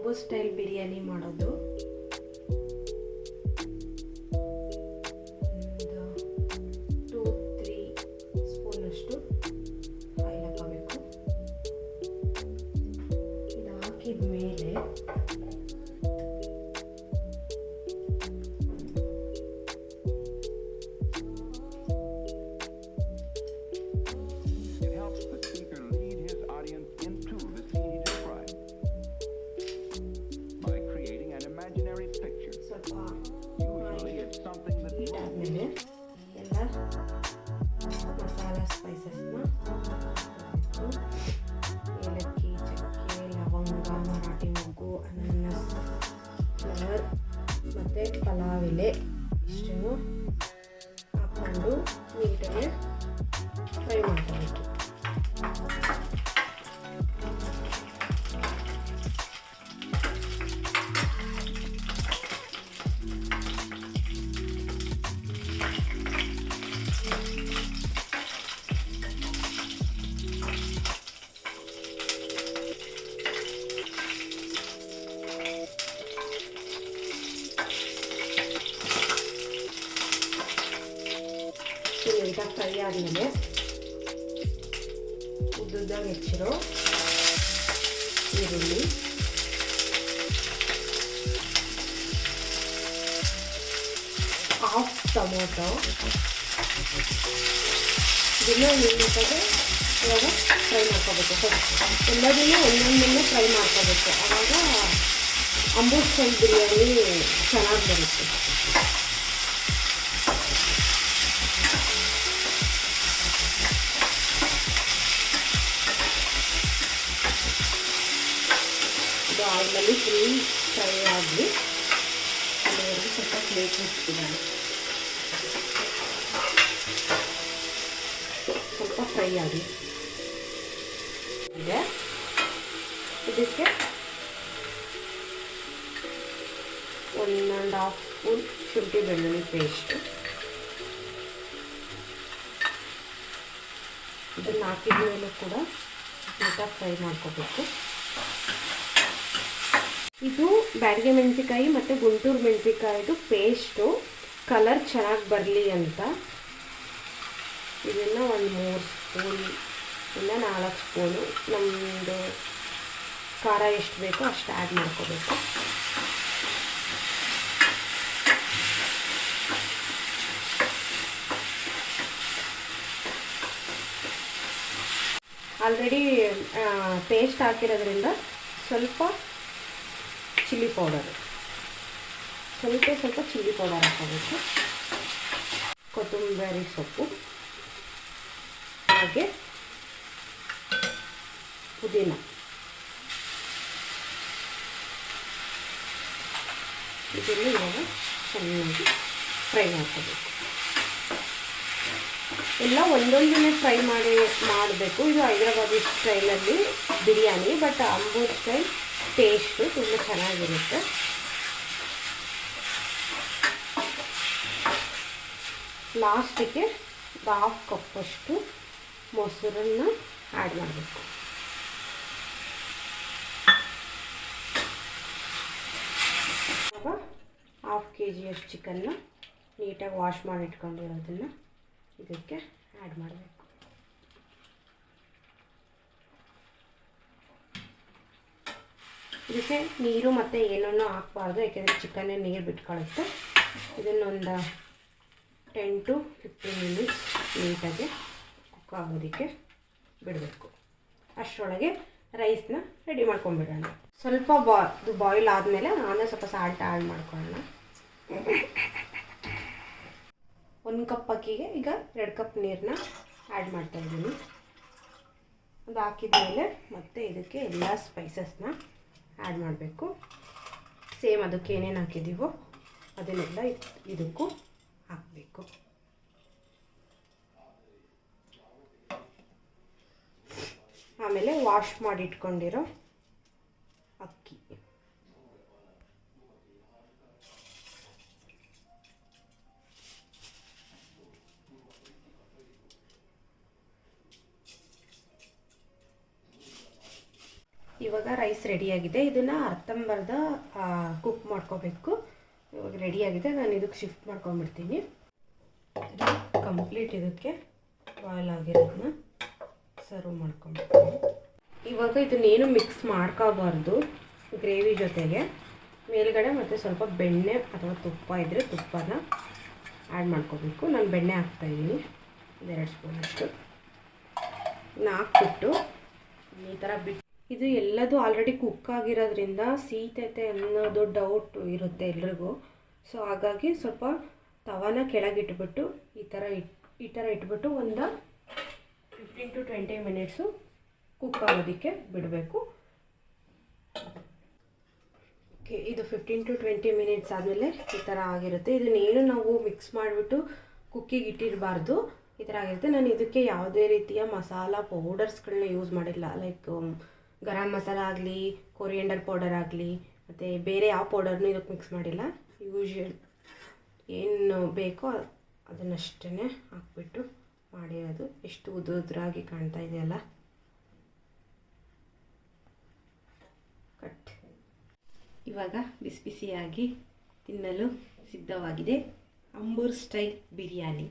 ಅಂಬು style biryani ಮಾಡೋದು. ಒಂದು 2-3 ಸ್ಪೂನಷ್ಟು ಆಯಿಲ್ ಹಾಕಬೇಕು. ಇದು ಹಾಕಿದ ಮೇಲೆ ಇದಾದಮೇಲೆ ಎಲ್ಲ ಮಸಾಲ ಸ್ಪೈಸಸ್ನ ಏಲಕ್ಕಿ, ಚಕ್ಕೆ, ಲವಂಗ, ಮರಾಠಿ ಮೊಗ್ಗು, ಅನಾನಸ್ ಫ್ಲವರ್ ಮತ್ತು ಪಲಾವ್ ಎಲೆ ಇಷ್ಟನ್ನು ಹಾಕ್ಕೊಂಡು ನೀಟಾಗಿ ಫ್ರೈ ಮಾಡ್ಕೋಬೇಕು. ನೀಟಾಗಿ ಫ್ರೈ ಆದಮೇಲೆ ಉದ್ದುದ್ದಾಗಿ ಹೆಚ್ಚಿರೋ ಈರುಳ್ಳಿ, ಹಾಫ್ ಟೊಮೊಟೊ ಇದನ್ನು ನೀಟಾಗಿ ಇವಾಗ ಫ್ರೈ ಮಾಡ್ಕೋಬೇಕು. ಎಲ್ಲದನ್ನೂ ಒಂದೊಂದನ್ನು ಫ್ರೈ ಮಾಡ್ಕೋಬೇಕು. ಆವಾಗ ಅಂಬು ಸ್ಟೈಲ್ ಬಿರಿಯಾನಿ ಚೆನ್ನಾಗಿ ಬರುತ್ತೆ. ಇದು ಆಯಿಲಲ್ಲಿ ಫುಲ್ ಫ್ರೈ ಆಗಿ ಅಲ್ಲಿವರೆಗೂ ಸ್ವಲ್ಪ ಪ್ಲೇಟ್ ಮುಚ್ಚಿದ್ದಾನೆ. ಸ್ವಲ್ಪ ಫ್ರೈ ಆಗಿ ಇದೆ. ಇದಕ್ಕೆ 1.5 ಸ್ಪೂನ್ ಶುಂಠಿ ಬೆಳ್ಳುಳ್ಳಿ ಪೇಸ್ಟು ಇದನ್ನು ಹಾಕಿದ ಮೇಲೂ ಕೂಡ ನೀಟಾಗಿ ಫ್ರೈ ಮಾಡ್ಕೋಬೇಕು. ಇದು ಬ್ಯಾಡಗೆ ಮೆಣಸಿಕಾಯಿ ಮತ್ತು ಗುಂಟೂರು ಮೆಣಸಿಕಾಯಿದು ಪೇಸ್ಟು ಕಲರ್ ಚೆನ್ನಾಗಿ ಬರಲಿ ಅಂತ ಇದನ್ನು ಒಂದು 3 ಸ್ಪೂನ್ ಇಂದ 4 ಸ್ಪೂನು ನಮ್ಮದು ಖಾರ ಎಷ್ಟು ಬೇಕೋ ಅಷ್ಟು ಆ್ಯಡ್ ಮಾಡ್ಕೋಬೇಕು. ಆಲ್ರೆಡಿ ಪೇಸ್ಟ್ ಹಾಕಿರೋದ್ರಿಂದ ಸ್ವಲ್ಪ ಚಿಲ್ಲಿ ಪೌಡರು ಸ್ವಲ್ಪ ಚಿಲ್ಲಿ ಪೌಡರ್ ಹಾಕೋಬೇಕು. ಕೊತ್ತಂಬರಿ ಸೊಪ್ಪು ಹಾಗೆ ಪುದೀನ ಇದನ್ನು ಇವಾಗ ಚೆನ್ನಾಗಿ ಫ್ರೈ ಮಾಡ್ಕೋಬೇಕು. ಎಲ್ಲ ಒಂದೊಂದನ್ನೇ ಫ್ರೈ ಮಾಡಬೇಕು. ಇದು ಹೈದರಾಬಾದಿ ಸ್ಟೈಲಲ್ಲಿ biryani, but Ambu style taste ತುಂಬ ಚೆನ್ನಾಗಿರುತ್ತೆ. ಲಾಸ್ಟಿಗೆ 1/2 ಕಪ್ಪಷ್ಟು ಮೊಸರನ್ನು ಆ್ಯಡ್ ಮಾಡಬೇಕು. ಇವಾಗ 1/2 kg ಅಷ್ಟು ಚಿಕನ್ನ ನೀಟಾಗಿ ವಾಶ್ ಮಾಡಿ ಇಟ್ಕೊಂಡಿರೋದನ್ನು ಇದಕ್ಕೆ ಆ್ಯಡ್ ಮಾಡಬೇಕು. ಇದಕ್ಕೆ ನೀರು ಮತ್ತು ಏನನ್ನೂ ಹಾಕಬಾರ್ದು, ಯಾಕೆಂದರೆ ಚಿಕನ್ನೇ ನೀರು ಬಿಟ್ಕೊಳ್ಳುತ್ತೆ. ಇದನ್ನೊಂದು 10 to 15 ಮಿನಿಟ್ಸ್ ನೀಟಾಗಿ ಕುಕ್ ಆಗೋದಕ್ಕೆ ಬಿಡಬೇಕು. ಅಷ್ಟರೊಳಗೆ ರೈಸ್ನ ರೆಡಿ ಮಾಡ್ಕೊಂಡ್ಬಿಡೋಣ. ಸ್ವಲ್ಪ ಬಾಯ್ಲ್ ಆದಮೇಲೆ ಆಮೇಲೆ ಸ್ವಲ್ಪ ಸಾಲ್ಟ್ ಆ್ಯಡ್ ಮಾಡ್ಕೊಳ್ಳೋಣ. 1 ಕಪ್ ಅಕ್ಕಿಗೆ ಈಗ 2 ಕಪ್ ನೀರನ್ನ ಆ್ಯಡ್ ಮಾಡ್ತಾಯಿದ್ದೀನಿ. ಅದು ಹಾಕಿದ ಮೇಲೆ ಮತ್ತೆ ಇದಕ್ಕೆ ಎಲ್ಲ ಸ್ಪೈಸಸ್ನ ಆ್ಯಡ್ ಮಾಡಬೇಕು. ಸೇಮ್ ಅದಕ್ಕೆ ಏನೇನು ಹಾಕಿದ್ದೀವೋ ಅದನ್ನೆಲ್ಲ ಇದಕ್ಕೂ ಹಾಕಬೇಕು. ಆಮೇಲೆ ವಾಶ್ ಮಾಡಿ ಇಟ್ಕೊಂಡಿರೋ ಅಕ್ಕಿ, ಇವಾಗ ರೈಸ್ ರೆಡಿಯಾಗಿದೆ. ಇದನ್ನು ಅರ್ಧಂಬರ್ಧ ಕುಕ್ ಮಾಡ್ಕೋಬೇಕು. ಇವಾಗ ರೆಡಿಯಾಗಿದೆ. ನಾನು ಇದಕ್ಕೆ ಶಿಫ್ಟ್ ಮಾಡ್ಕೊಂಡ್ಬಿಡ್ತೀನಿ. ಕಂಪ್ಲೀಟ್ ಇದಕ್ಕೆ ಬಾಯ್ಲ್ ಆಗಿರೋದನ್ನ ಸರ್ವ್ ಮಾಡ್ಕೊಂಡ್ಬಿಡ್ತೀನಿ. ಇವಾಗ ಇದನ್ನೇನು ಮಿಕ್ಸ್ ಮಾಡ್ಕೋಬಾರ್ದು. ಗ್ರೇವಿ ಜೊತೆಗೆ ಮೇಲ್ಗಡೆ ಮತ್ತು ಸ್ವಲ್ಪ ಬೆಣ್ಣೆ ಅಥವಾ ತುಪ್ಪ ಇದ್ದರೆ ತುಪ್ಪನ ಆ್ಯಡ್ ಮಾಡ್ಕೋಬೇಕು. ನಾನು ಬೆಣ್ಣೆ ಹಾಕ್ತಾಯಿದ್ದೀನಿ 2 ಸ್ಪೂನಷ್ಟು. ಇದನ್ನ ಹಾಕ್ಬಿಟ್ಟು ಈ ಥರ ಬಿಟ್ಟು, ಇದು ಎಲ್ಲದೂ ಆಲ್ರೆಡಿ ಕುಕ್ ಆಗಿರೋದ್ರಿಂದ ಸೀತೈತೆ ಅನ್ನೋದು ಡೌಟ್ ಇರುತ್ತೆ ಎಲ್ರಿಗೂ. ಸೊ ಹಾಗಾಗಿ ಸ್ವಲ್ಪ ತವಾನ ಕೆಳಗಿಟ್ಬಿಟ್ಟು ಈ ಥರ ಇಟ್ಬಿಟ್ಟು ಒಂದು 15 to 20 ಮಿನಿಟ್ಸು ಕುಕ್ ಆಗೋದಕ್ಕೆ ಬಿಡಬೇಕು. ಓಕೆ, ಇದು 15 to 20 ಮಿನಿಟ್ಸ್ ಆದಮೇಲೆ ಈ ಥರ ಆಗಿರುತ್ತೆ. ಇದನ್ನೇನು ನಾವು ಮಿಕ್ಸ್ ಮಾಡಿಬಿಟ್ಟು ಕುಕ್ಕಿಗೆ ಇಟ್ಟಿರಬಾರ್ದು. ಈ ಥರ ಆಗಿರುತ್ತೆ. ನಾನು ಇದಕ್ಕೆ ಯಾವುದೇ ರೀತಿಯ ಮಸಾಲ ಪೌಡರ್ಸ್ಗಳನ್ನ ಯೂಸ್ ಮಾಡಿಲ್ಲ. ಲೈಕ್ ಗರಂ ಮಸಾಲ ಆಗಲಿ, ಕೊರಿಯಂಡರ್ ಪೌಡರ್ ಆಗಲಿ, ಮತ್ತು ಬೇರೆ ಯಾವ ಪೌಡರ್ನೂ ಇದಕ್ಕೆ ಮಿಕ್ಸ್ ಮಾಡಿಲ್ಲ. ಯೂಶ್ವಲ್ ಏನು ಬೇಕೋ ಅದನ್ನಷ್ಟೇ ಹಾಕ್ಬಿಟ್ಟು ಮಾಡಿರೋದು. ಎಷ್ಟು ಉದುರಾಗಿ ಕಾಣ್ತಾ ಇದೆಯಲ್ಲ. ಕಟ್. ಇವಾಗ ಬಿಸಿ ಬಿಸಿಯಾಗಿ ತಿನ್ನಲು ಸಿದ್ಧವಾಗಿದೆ ಅಂಬೂರ್ ಸ್ಟೈಲ್ ಬಿರಿಯಾನಿ.